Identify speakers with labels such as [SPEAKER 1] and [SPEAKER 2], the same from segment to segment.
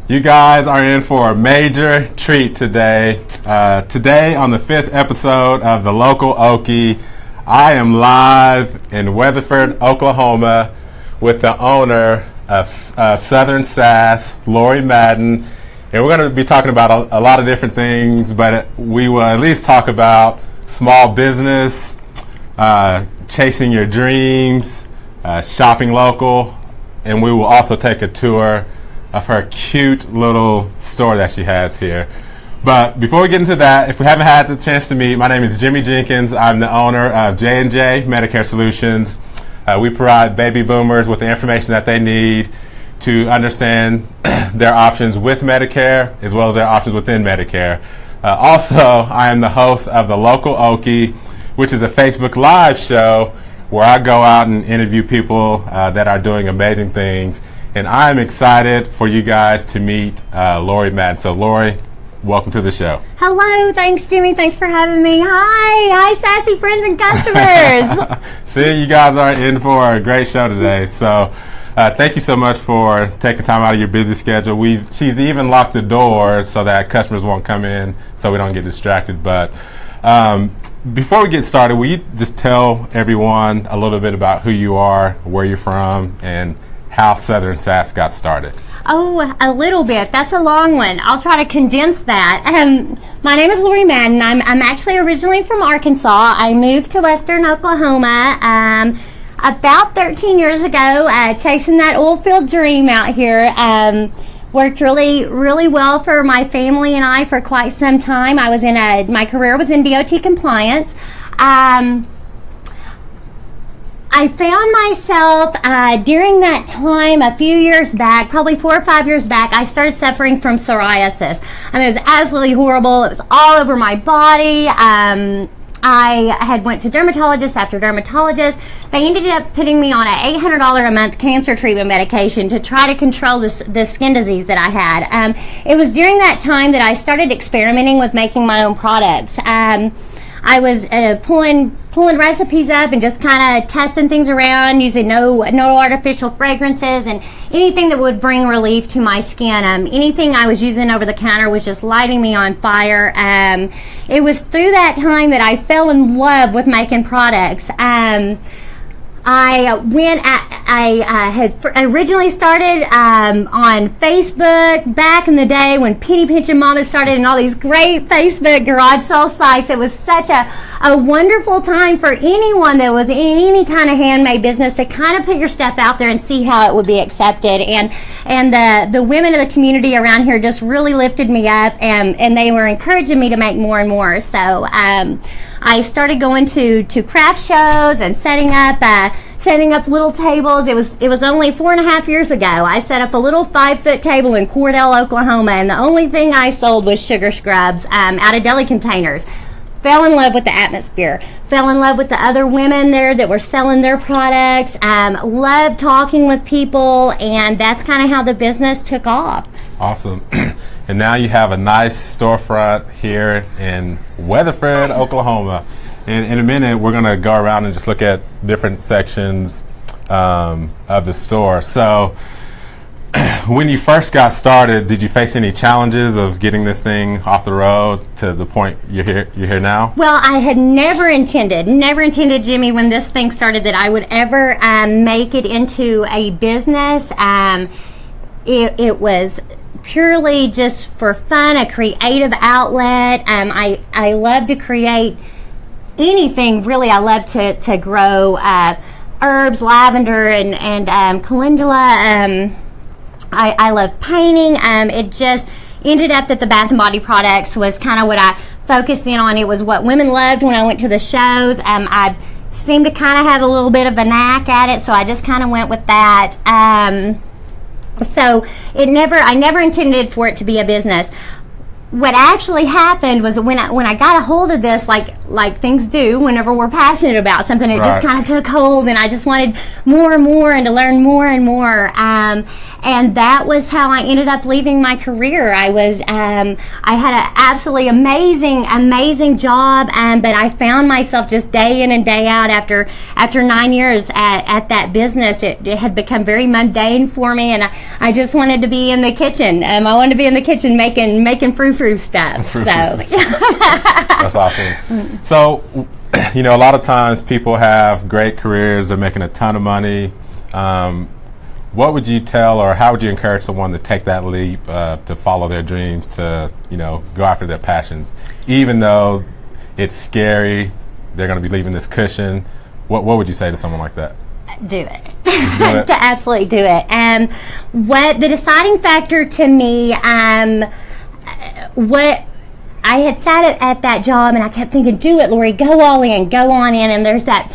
[SPEAKER 1] You guys are in for a major treat today. Today on the 5th episode of The Local Okie, I am live in Weatherford, Oklahoma with the owner of Southern Sass, Lori Madden. And we're going to be talking about a lot of different things, but we will at least talk about small business, chasing your dreams, shopping local, and we will also take a tour of her cute little store that she has here. But before we get into that, if we haven't had the chance to meet, my name is Jimmy Jenkins. I'm the owner of J&J Medicare Solutions. We provide baby boomers with the information that they need to understand their options with Medicare as well as their options within Medicare. Also, I am the host of The Local Okie, which is a Facebook Live show where I go out and interview people that are doing amazing things. And I'm excited for you guys to meet Lori Madden. So, Lori, welcome to the show.
[SPEAKER 2] Hello. Thanks, Jimmy. Thanks for having me. Hi, sassy friends and customers.
[SPEAKER 1] See, you guys are in for a great show today. So, thank you so much for taking time out of your busy schedule. She's even locked the doors so that customers won't come in so we don't get distracted. But before we get started, will you just tell everyone a little bit about who you are, where you're from, and how Southern Sass got started?
[SPEAKER 2] Oh, a little bit. That's a long one. I'll try to condense that. My name is Lori Madden. I'm actually originally from Arkansas. I moved to Western Oklahoma about 13 years ago, chasing that oil field dream out here. Worked really, really well for my family and I for quite some time. My career was in DOT compliance. I found myself during that time a few years back, probably 4 or 5 years back, I started suffering from psoriasis. I mean, it was absolutely horrible. It was all over my body. I had went to dermatologist after dermatologist. They ended up putting me on an $800 a month cancer treatment medication to try to control this skin disease that I had. It was during that time that I started experimenting with making my own products. I was pulling recipes up and just kind of testing things around, using no artificial fragrances and anything that would bring relief to my skin. Anything I was using over the counter was just lighting me on fire. It was through that time that I fell in love with making products. I had originally started on Facebook back in the day when Penny Pinching Mama started and all these great Facebook garage sale sites. It was such a wonderful time for anyone that was in any kind of handmade business to kind of put your stuff out there and see how it would be accepted. And the women of the community around here just really lifted me up, and they were encouraging me to make more and more. So I started going to craft shows and setting up little tables. It was only 4.5 years ago. I set up a little 5-foot table in Cordell, Oklahoma, and the only thing I sold was sugar scrubs out of deli containers. Fell in love with the atmosphere. Fell in love with the other women there that were selling their products. Loved talking with people, and that's kind of how the business took off.
[SPEAKER 1] Awesome. And now you have a nice storefront here in Weatherford, Oklahoma. And in a minute, we're going to go around and just look at different sections of the store. So when you first got started, did you face any challenges of getting this thing off the road to the point you're here now?
[SPEAKER 2] Well, I had never intended, Jimmy, when this thing started, that I would ever make it into a business. It was purely just for fun, a creative outlet. I love to create anything, really. I love to grow herbs, lavender, and calendula. I love painting. It just ended up that the Bath and Body products was kind of what I focused in on. It was what women loved when I went to the shows. I seemed to kind of have a little bit of a knack at it, so I just kind of went with that. So I never intended for it to be a business. what actually happened was when I got a hold of this, like things do whenever we're passionate about something, it just kind of took hold, and I just wanted more and more and to learn more and more. And that was how I ended up leaving my career. I had an absolutely amazing job, but I found myself just day in and day out after 9 years at that business. It had become very mundane for me, and I just wanted to be in the kitchen. I wanted to be in the kitchen making frou-frou stuff. So
[SPEAKER 1] that's awesome. So, a lot of times people have great careers, they're making a ton of money. What would you tell, or how would you encourage someone to take that leap to follow their dreams, to go after their passions, even though it's scary? They're going to be leaving this cushion. What would you say to someone like that?
[SPEAKER 2] Do it. To absolutely do it. What the deciding factor to me, what I had sat at that job and I kept thinking, do it, Lori, go all in, go on in, and there's that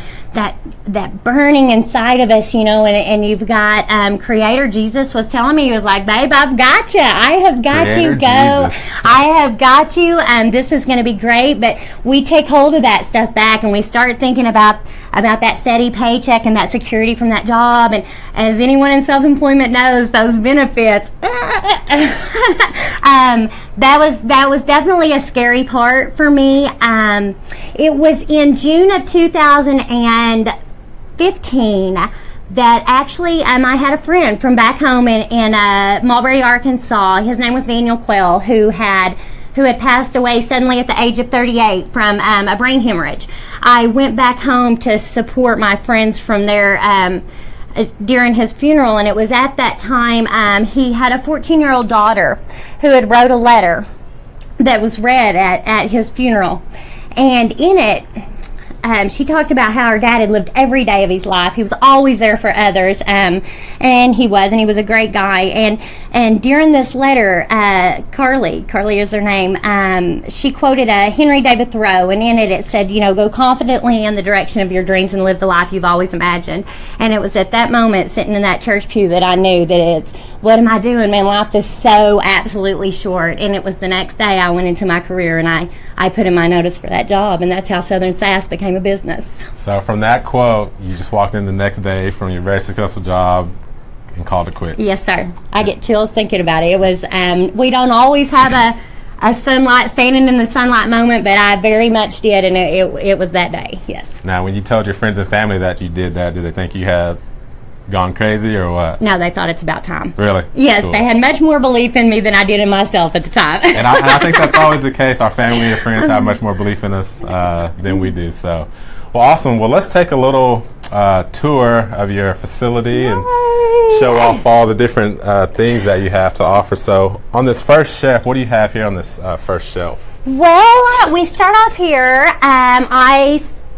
[SPEAKER 2] burning inside of us, and you've got Creator Jesus was telling me, he was like, babe, I've got you. I have got
[SPEAKER 1] Creator
[SPEAKER 2] you. Go.
[SPEAKER 1] Jesus.
[SPEAKER 2] I have got you. This is going to be great. But we take hold of that stuff back and we start thinking about that steady paycheck and that security from that job. And as anyone in self-employment knows, those benefits, that was definitely a scary part for me. It was in June of 2015 that actually I had a friend from back home in Mulberry, Arkansas. His name was Daniel Quell, who had passed away suddenly at the age of 38 from a brain hemorrhage. I went back home to support my friends from there during his funeral, and it was at that time he had a 14-year-old daughter who had wrote a letter that was read at his funeral. And in it, she talked about how her dad had lived every day of his life. He was always there for others, and he was a great guy. And during this letter, Carly is her name, she quoted Henry David Thoreau, and in it said, go confidently in the direction of your dreams and live the life you've always imagined. And it was at that moment, sitting in that church pew, that I knew that what am I doing, man? Life is so absolutely short. And it was the next day I went into my career and I put in my notice for that job, and that's how Southern Sass became a business.
[SPEAKER 1] So from that quote, you just walked in the next day from your very successful job and called it quits.
[SPEAKER 2] Yes, sir. I get chills thinking about it. It was, we don't always have a sunlight, standing in the sunlight moment, but I very much did, and it was that day, yes.
[SPEAKER 1] Now, when you told your friends and family that you did that, did they think you had gone crazy or what?
[SPEAKER 2] No, they thought it's about time.
[SPEAKER 1] Really?
[SPEAKER 2] Yes,
[SPEAKER 1] cool.
[SPEAKER 2] They had much more belief in me than I did in myself at the time.
[SPEAKER 1] And I think that's always the case. Our family and friends have much more belief in us than we do. So, well, awesome. Well, let's take a little tour of your facility and show off all the different things that you have to offer. So, on this first shelf, what do you have here on this first shelf?
[SPEAKER 2] Well, we start off here.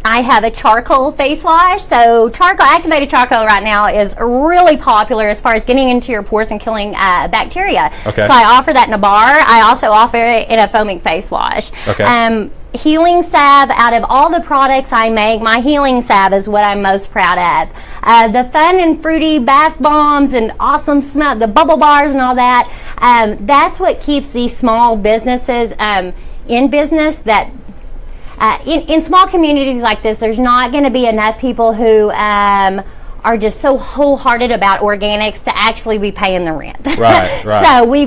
[SPEAKER 2] I have a charcoal face wash. So activated charcoal right now is really popular as far as getting into your pores and killing bacteria.
[SPEAKER 1] Okay.
[SPEAKER 2] So I offer that in a bar. I also offer it in a foaming face wash.
[SPEAKER 1] Okay.
[SPEAKER 2] Healing salve, out of all the products I make, my healing salve is what I'm most proud of. The fun and fruity bath bombs and awesome smell, the bubble bars and all that, that's what keeps these small businesses in business. That in small communities like this, there's not going to be enough people who are just so wholehearted about organics to actually be paying the rent.
[SPEAKER 1] Right.
[SPEAKER 2] So we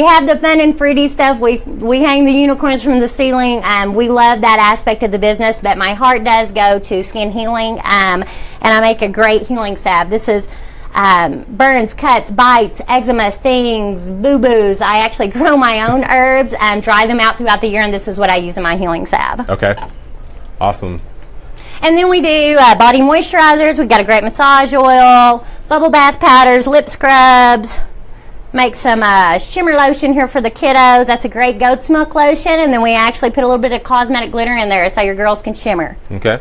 [SPEAKER 2] have the fun and fruity stuff. We hang the unicorns from the ceiling. We love that aspect of the business, but my heart does go to skin healing, and I make a great healing salve. This is burns, cuts, bites, eczema, stings, boo-boos. I actually grow my own herbs and dry them out throughout the year, and this is what I use in my healing salve.
[SPEAKER 1] Okay. Awesome.
[SPEAKER 2] And then we do body moisturizers. We've got a great massage oil, bubble bath powders, lip scrubs. Make some shimmer lotion here for the kiddos. That's a great goat's milk lotion. And then we actually put a little bit of cosmetic glitter in there so your girls can shimmer.
[SPEAKER 1] Okay.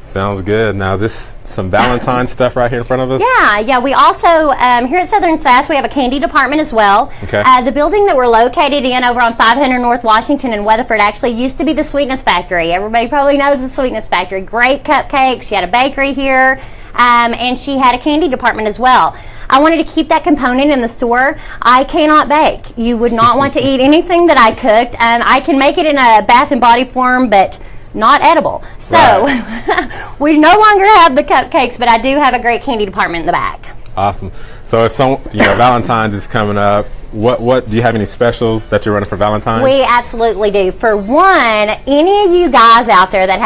[SPEAKER 1] Sounds good. Now, is this some Valentine's stuff right here in front of us?
[SPEAKER 2] Yeah. We also, here at Southern Sass, we have a candy department as well.
[SPEAKER 1] Okay.
[SPEAKER 2] The building that we're located in over on 500 North Washington in Weatherford actually used to be the Sweetness Factory. Everybody probably knows the Sweetness Factory. Great cupcakes. She had a bakery here, and she had a candy department as well. I wanted to keep that component in the store. I cannot bake. You would not want to eat anything that I cooked. I can make it in a Bath and Body form, but not edible. So right. We no longer have the cupcakes, but I do have a great candy department in the back.
[SPEAKER 1] Awesome. So if Valentine's is coming up, what do you have any specials that you're running for Valentine's?
[SPEAKER 2] We absolutely do. For one, any of you guys out there that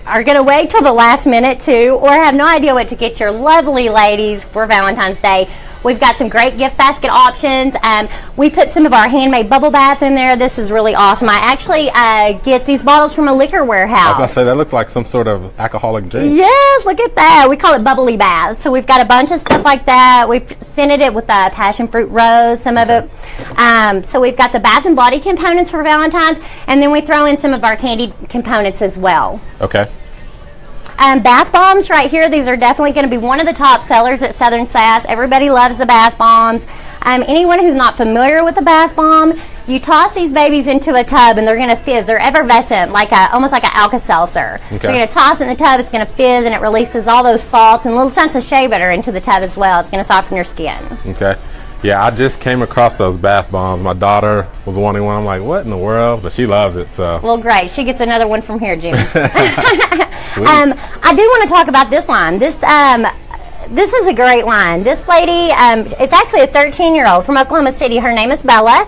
[SPEAKER 2] are going to wait till the last minute too, or have no idea what to get your lovely ladies for Valentine's Day, we've got some great gift basket options. We put some of our handmade bubble bath in there. This is really awesome. I actually get these bottles from a liquor warehouse.
[SPEAKER 1] I was going to say, that looks like some sort of alcoholic drink.
[SPEAKER 2] Yes, look at that. We call it bubbly bath. So we've got a bunch of stuff like that. We've scented it with passion fruit rose, some of it. So we've got the Bath and Body components for Valentine's, and then we throw in some of our candy components as well.
[SPEAKER 1] Okay.
[SPEAKER 2] Bath bombs right here. These are definitely going to be one of the top sellers at Southern Sass. Everybody loves the bath bombs. Anyone who's not familiar with a bath bomb, you toss these babies into a tub and they're going to fizz. They're effervescent, almost like an Alka-Seltzer. Okay. So you're going to toss it in the tub, it's going to fizz, and it releases all those salts and little chunks of shea butter into the tub as well. It's going to soften your skin. Okay.
[SPEAKER 1] Yeah, I just came across those bath bombs. My daughter was wanting one. I'm like, what in the world? But she loves it. So.
[SPEAKER 2] Well, great. She gets another one from here, Jimmy. I do want to talk about this line. This is a great line. This lady, it's actually a 13-year-old from Oklahoma City. Her name is Bella.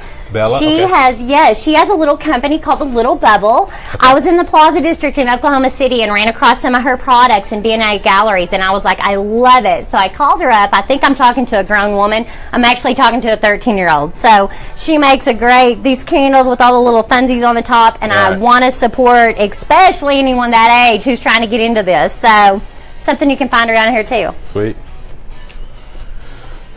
[SPEAKER 2] She has a little company called The Little Bubble. Okay. I was in the Plaza District in Oklahoma City and ran across some of her products in DNA galleries, and I was like, I love it. So I called her up. I think I'm talking to a grown woman. I'm actually talking to a 13-year-old. So she makes these candles with all the little funsies on the top, and I want to support especially anyone that age who's trying to get into this. So something you can find around here too.
[SPEAKER 1] Sweet.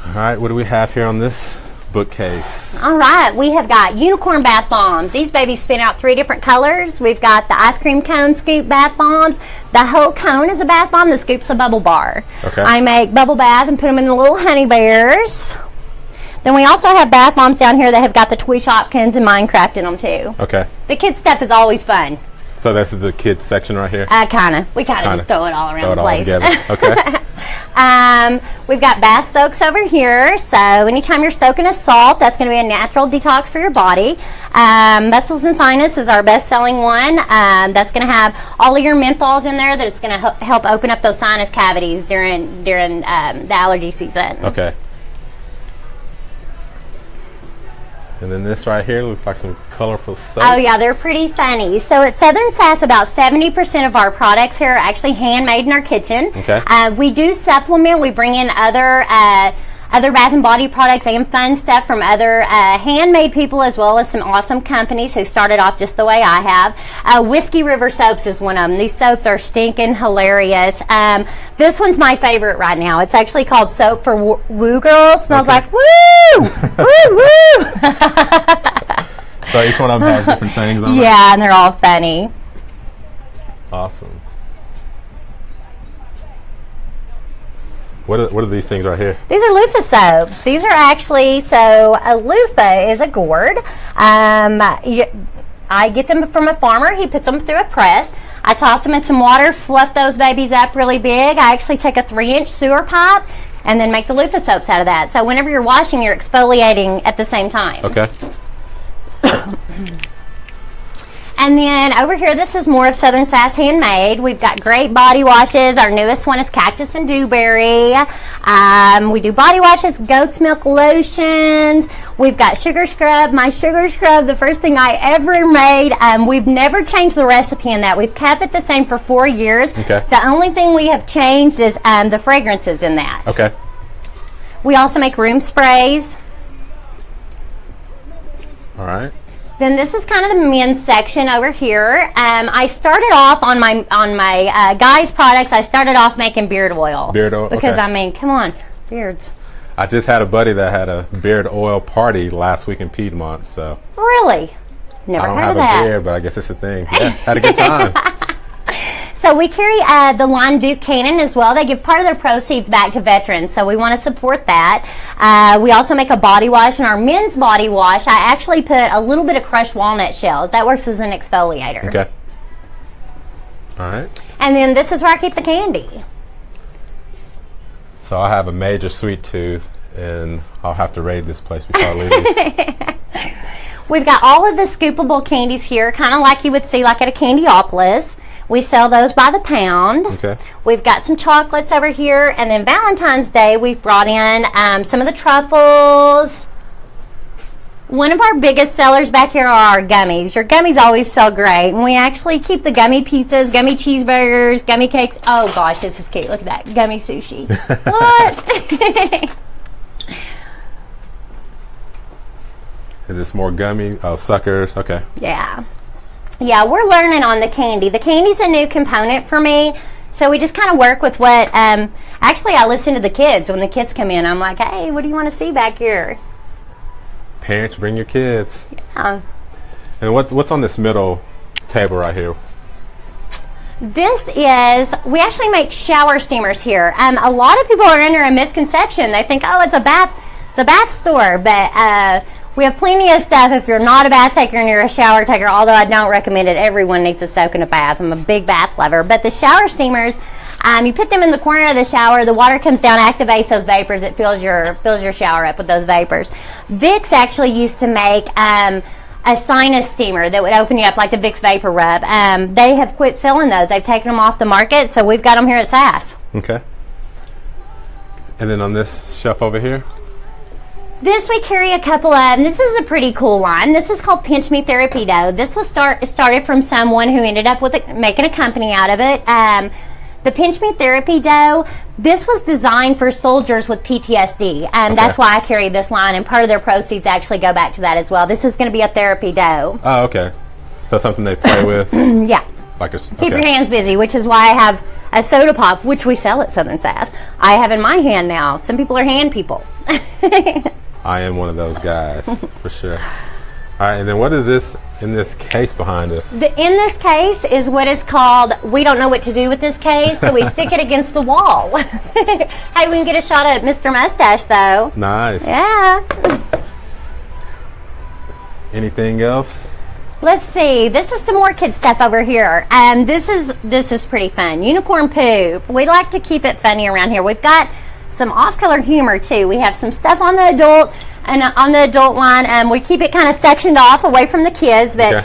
[SPEAKER 1] All right, what do we have here on this bookcase?
[SPEAKER 2] All right, we have got unicorn bath bombs. These babies spin out 3 different colors. We've got the ice cream cone scoop bath bombs. The whole cone is a bath bomb. The scoop's a bubble bar. Okay. I make bubble bath and put them in the little honey bears. Then we also have bath bombs down here that have got the Toy Shopkins and Minecraft in them too. Okay. The kids stuff is always fun.
[SPEAKER 1] So this is the kids section right here?
[SPEAKER 2] We kind of just throw it all around the place.
[SPEAKER 1] Okay.
[SPEAKER 2] We've got bath soaks over here. So anytime you're soaking a salt, that's going to be a natural detox for your body. Muscles and Sinus is our best-selling one. That's going to have all of your menthols in there. That it's going to help open up those sinus cavities during the allergy season. Okay. And then this right here looks like some colorful soap. Oh yeah, they're pretty funny. So at Southern Sass, about 70% of our products here are actually handmade in our kitchen. Okay. We do supplement. We bring in other Bath and Body products and fun stuff from other handmade people, as well as some awesome companies who started off just the way I have. Whiskey River Soaps is one of them. These soaps are stinking hilarious. This one's my favorite right now. It's actually called Soap for Woo Girls. Smells like woo! Woo, woo!
[SPEAKER 1] So each one of them has different sayings on it?
[SPEAKER 2] Yeah, and they're all funny.
[SPEAKER 1] Awesome. What are these things right here?
[SPEAKER 2] These are loofah soaps. These are actually, a loofah is a gourd. I get them from a farmer. He puts them through a press. I toss them in some water, fluff those babies up really big. I actually take a 3-inch sewer pipe and then make the loofah soaps out of that. So whenever you're washing, you're exfoliating at the same time. Okay. And then over here, this is more of Southern Sass handmade. We've got great body washes. Our newest one is Cactus and Dewberry. We do body washes, goat's milk lotions. We've got sugar scrub. My sugar scrub, the first thing I ever made. We've never changed the recipe in that. We've kept it the same for 4 years. Okay. The only thing we have changed is the fragrances in that. Okay. We also make room sprays.
[SPEAKER 1] All right.
[SPEAKER 2] Then this is kind of the men's section over here. I started off on my guys' products. I started off making beard oil. Beard oil, because I mean, come on, beards.
[SPEAKER 1] I just had a buddy that had a beard oil party last week in Piedmont. So
[SPEAKER 2] really, never heard of that. I don't have a beard,
[SPEAKER 1] but I guess it's a thing. Yeah, had a good time.
[SPEAKER 2] So we carry the line Duke Cannon as well. They give part of their proceeds back to veterans, so we want to support that. We also make a body wash. In our men's body wash, I actually put a little bit of crushed walnut shells. That works as an exfoliator. Okay. All right. And then this is where I keep the candy.
[SPEAKER 1] So I have a major sweet tooth, and I'll have to raid this place before I leave.
[SPEAKER 2] We've got all of the scoopable candies here, kind of like you would see like at a Candyopolis. We sell those by the pound.
[SPEAKER 1] Okay.
[SPEAKER 2] We've got some chocolates over here, and then Valentine's Day we've brought in some of the truffles. One of our biggest sellers back here are our gummies. Your gummies always sell great, and we actually keep the gummy pizzas, gummy cheeseburgers, gummy cakes. Oh gosh, this is cute. Look at that, gummy sushi. What?
[SPEAKER 1] Is this more gummy? Oh, suckers. Okay.
[SPEAKER 2] Yeah. Yeah, we're learning on the candy. The candy's a new component for me, so we just kind of work with what, actually I listen to the kids. When the kids come in, I'm like, hey, what do you want to see back here?
[SPEAKER 1] Parents, bring your kids.
[SPEAKER 2] Yeah.
[SPEAKER 1] And what's on this middle table right here?
[SPEAKER 2] This is, we actually make shower steamers here. A lot of people are under a misconception. They think, oh, it's a bath store, but we have plenty of stuff if you're not a bath taker and you're a shower taker, although I don't recommend it. Everyone needs to soak in a bath. I'm a big bath lover. But the shower steamers, you put them in the corner of the shower, the water comes down, activates those vapors, it fills your shower up with those vapors. Vicks actually used to make a sinus steamer that would open you up like the Vicks Vapor Rub. They have quit selling those. They've taken them off the market, so we've got them here at Sass.
[SPEAKER 1] Okay. And then on this shelf over here?
[SPEAKER 2] This we carry a couple of, and this is a pretty cool line. This is called Pinch Me Therapy Dough. This was started from someone who ended up with making a company out of it. The Pinch Me Therapy Dough, this was designed for soldiers with PTSD.
[SPEAKER 1] Okay.
[SPEAKER 2] That's why I carry this line, and part of their proceeds actually go back to that as well. This is going to be a therapy dough.
[SPEAKER 1] Oh, okay. So something they play with?
[SPEAKER 2] Yeah.
[SPEAKER 1] Like
[SPEAKER 2] Keep your hands busy, which is why I have a soda pop, which we sell at Southern Sass. I have in my hand now. Some people are hand people.
[SPEAKER 1] I am one of those guys, for sure. All right, and then what is this in this case behind us?
[SPEAKER 2] In this case is what is called, we don't know what to do with this case, so we stick it against the wall. Hey, we can get a shot at Mr. Mustache, though.
[SPEAKER 1] Nice.
[SPEAKER 2] Yeah.
[SPEAKER 1] Anything else?
[SPEAKER 2] Let's see. This is some more kid stuff over here. This is pretty fun. Unicorn poop. We like to keep it funny around here. We've got some off-color humor too. We have some stuff on the adult and on the adult line. We keep it kind of sectioned off away from the kids, but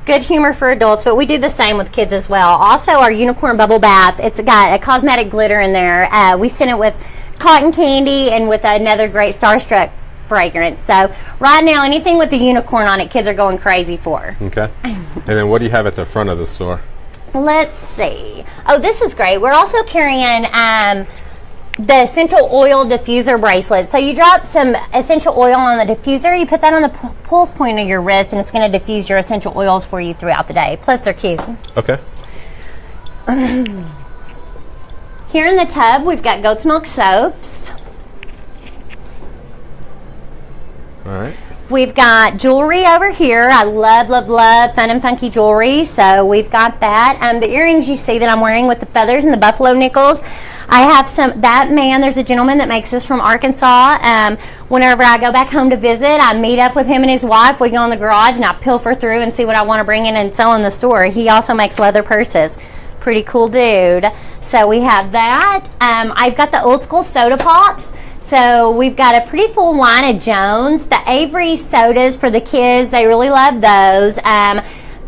[SPEAKER 2] good humor for adults. But we do the same with kids as well. Also, our unicorn bubble bath. It's got a cosmetic glitter in there. We send it with cotton candy and with another great Starstruck fragrance. So right now, anything with the unicorn on it, kids are going crazy for.
[SPEAKER 1] Okay. And then what do you have at the front of the store?
[SPEAKER 2] Let's see. Oh, this is great. We're also carrying the essential oil diffuser bracelet. So you drop some essential oil on the diffuser, you put that on the pulse point of your wrist, and it's going to diffuse your essential oils for you throughout the day. Plus, they're cute.
[SPEAKER 1] Okay.
[SPEAKER 2] Here in the tub, we've got goat's milk soaps.
[SPEAKER 1] All right.
[SPEAKER 2] We've got jewelry over here. I love, love, love fun and funky jewelry. So we've got that. The earrings you see that I'm wearing with the feathers and the buffalo nickels. I have some, there's a gentleman that makes this from Arkansas. Whenever I go back home to visit, I meet up with him and his wife. We go in the garage and I pilfer through and see what I want to bring in and sell in the store. He also makes leather purses. Pretty cool dude. So we have that. I've got the old school soda pops. So we've got a pretty full line of Jones. The Avery sodas for the kids, they really love those.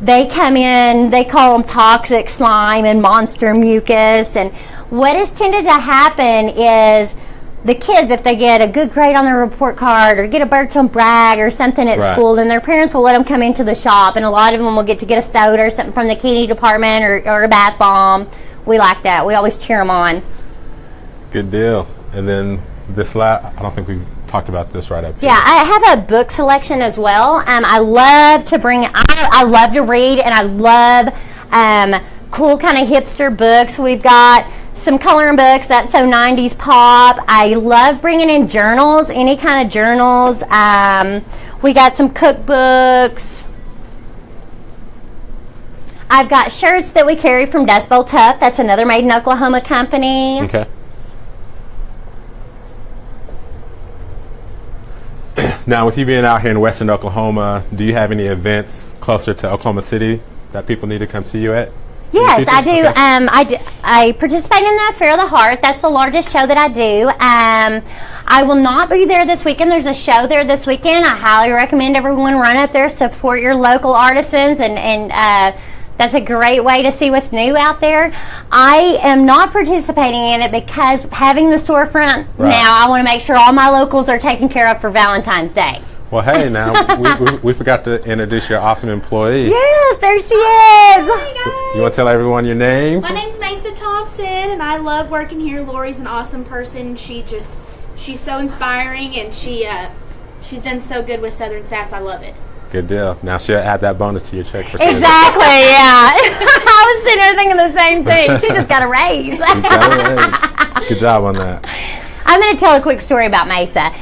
[SPEAKER 2] They come in, they call them toxic slime and monster mucus. And what has tended to happen is the kids, if they get a good grade on their report card or get a Bertram brag or something at school, then their parents will let them come into the shop. And a lot of them will get a soda or something from the candy department or a bath bomb. We like that. We always cheer them on.
[SPEAKER 1] Good deal. And then this I don't think we've talked about this right up here.
[SPEAKER 2] Yeah, I have a book selection as well. I love to I love to read, and I love cool kind of hipster books. We've got some coloring books, that's so 90s pop. I love bringing in journals, any kind of journals. We got some cookbooks. I've got shirts that we carry from Dust Bowl Tough. That's another Made in Oklahoma company.
[SPEAKER 1] Okay. Now, with you being out here in Western Oklahoma, do you have any events closer to Oklahoma City that people need to come see you at?
[SPEAKER 2] Yes, I do.
[SPEAKER 1] Okay.
[SPEAKER 2] I participate in the Fair of the Heart. That's the largest show that I do. I will not be there this weekend. There's a show there this weekend. I highly recommend everyone run up there, support your local artisans, and that's a great way to see what's new out there. I am not participating in it because having the storefront now, I want to make sure all my locals are taken care of for Valentine's Day.
[SPEAKER 1] Well, hey, now we forgot to introduce your awesome employee.
[SPEAKER 2] Yes, there she is.
[SPEAKER 3] Hey guys.
[SPEAKER 1] You want to tell everyone your name?
[SPEAKER 3] My name's Mason Thompson, and I love working here. Lori's an awesome person. She's so inspiring, and she's done so good with Southern Sass. I love it.
[SPEAKER 1] Good deal. Now she'll add that bonus to your check for
[SPEAKER 2] Exactly, yeah. I was sitting there thinking the same thing. She just got a raise.
[SPEAKER 1] You got a raise. Good job on that.
[SPEAKER 2] I'm going to tell a quick story about Mesa.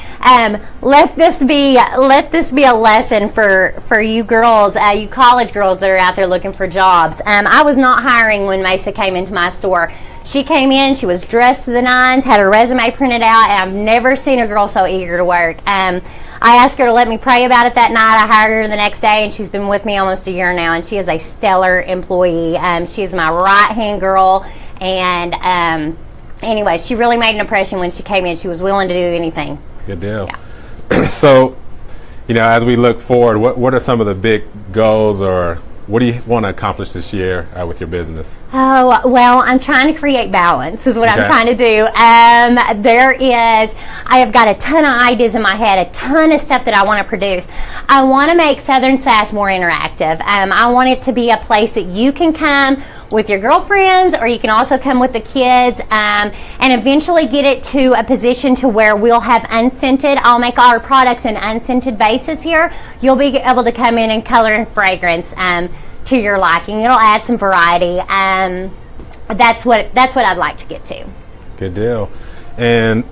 [SPEAKER 2] Let this be a lesson for you girls, you college girls that are out there looking for jobs. I was not hiring when Mesa came into my store. She came in, she was dressed to the nines, had her resume printed out, and I've never seen a girl so eager to work. I asked her to let me pray about it that night. I hired her the next day, and she's been with me almost a year now, and she is a stellar employee. She's my right-hand girl, and anyway, she really made an impression when she came in. She was willing to do anything.
[SPEAKER 1] Good deal.
[SPEAKER 2] Yeah.
[SPEAKER 1] So, as we look forward, what are some of the big goals, or what do you want to accomplish this year with your business?
[SPEAKER 2] Oh, well, I'm trying to create balance is what I'm trying to do. I have got a ton of ideas in my head, a ton of stuff that I want to produce. I want to make Southern Sass more interactive. I want it to be a place that you can come with your girlfriends, or you can also come with the kids, and eventually get it to a position to where we'll have unscented. I'll make all our products in unscented bases here. You'll be able to come in and color and fragrance to your liking. It'll add some variety. That's what I'd like to get to.
[SPEAKER 1] Good deal. And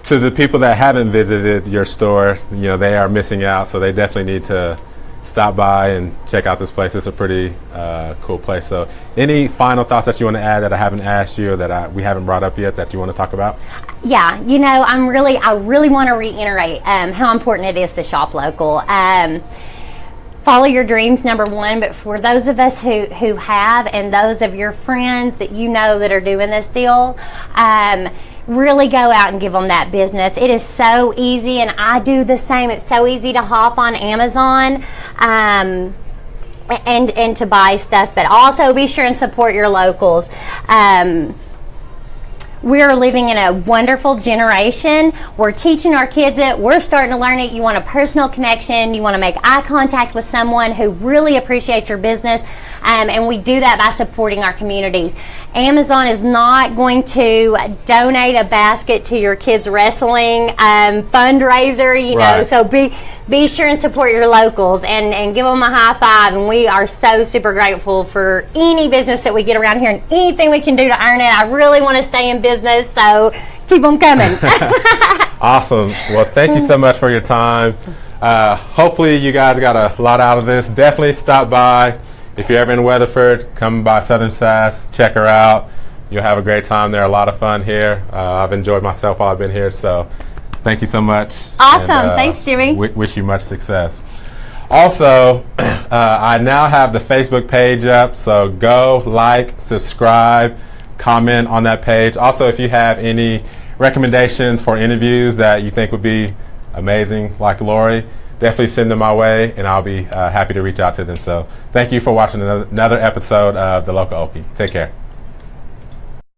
[SPEAKER 1] to the people that haven't visited your store, they are missing out, so they definitely need to stop by and check out this place. It's a pretty cool place. So any final thoughts that you want to add that I haven't asked you, or that we haven't brought up yet, that you want to talk about?
[SPEAKER 2] Yeah, I really want to reiterate how important it is to shop local. Follow your dreams, number one, but for those of us who have, and those of your friends that that are doing this deal, really go out and give them that business. It is so easy, and I do the same. It's so easy to hop on Amazon and to buy stuff, but also be sure and support your locals. We're living in a wonderful generation. We're teaching our kids it. We're starting to learn it. You want a personal connection. You want to make eye contact with someone who really appreciates your business. And we do that by supporting our communities. Amazon is not going to donate a basket to your kids' wrestling fundraiser, so be sure and support your locals and give them a high five. And we are so super grateful for any business that we get around here and anything we can do to earn it. I really want to stay in business, so keep them coming.
[SPEAKER 1] Awesome. Well, thank you so much for your time. Hopefully you guys got a lot out of this. Definitely stop by. If you're ever in Weatherford, come by Southern Sass, check her out. You'll have a great time there. A lot of fun here. I've enjoyed myself while I've been here, so thank you so much.
[SPEAKER 2] Awesome. And, thanks, Jimmy.
[SPEAKER 1] Wish you much success. Also, I now have the Facebook page up, so go like, subscribe, comment on that page. Also, if you have any recommendations for interviews that you think would be amazing, like Lori, definitely send them my way, and I'll be happy to reach out to them. So thank you for watching another episode of The Local Okie. Take care.